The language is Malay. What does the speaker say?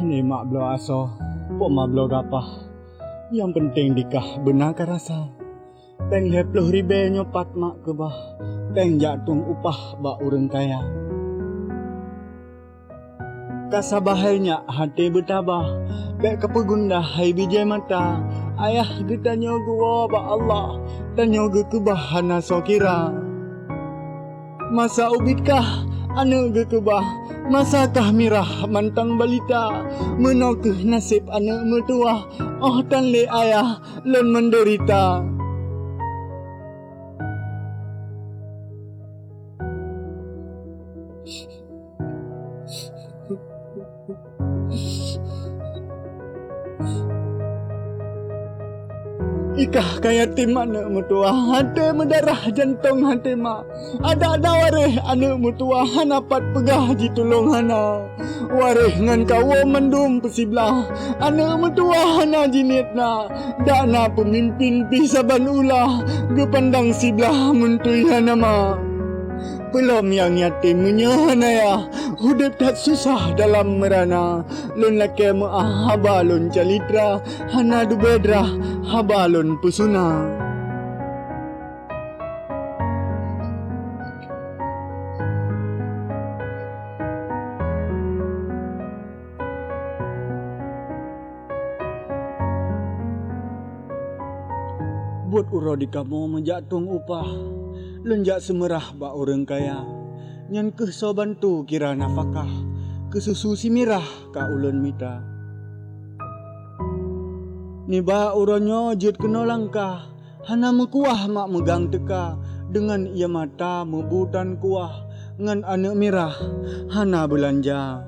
Ni mak belo aso, pok mak belo gapah. Yang penting dikah benar ka rasa. Teng 20,000 nyopat mak ke bah. Teng jatung upah bak urang kaya. Kasabahainya hati bertabah. Bek kepegundah hai bijai mata. Ayah getanya gua ba Allah. Tanya ge kebahana sokira. Masa ubitkah ane ge kebah. Masakah mirah mantang balita. Menokeh nasib anak mertua. Oh tan le ayah len menderita. Ikah kaya tim anak mertua. Hati mendarah jantung hati mak. Ada wareh anak mertua. Hanapat pegah jitulung hana. Wareh ngan kawo mendum pesiblah. Anak mertua hana jinitna. Dana pemimpin pisaban ulah. Gepandang siblah mentui hana mak. Pelom yang yatim menyahana ya. Hudip tak susah dalam merana. Lun laki maah habalun calitra. Hana du bedra habalun pusuna. Buat uro di kamu menjatung upah. Lenjak semerah bak orang kaya. Nyan keh so bantu kira nafkah. Kesusu si mirah ka ulun mita. Ni ba uronyo jut kena langkah. Hana mekuah mak megang teka. Dengan ia mata mebutan kuah. Ngan anak mirah hana belanja.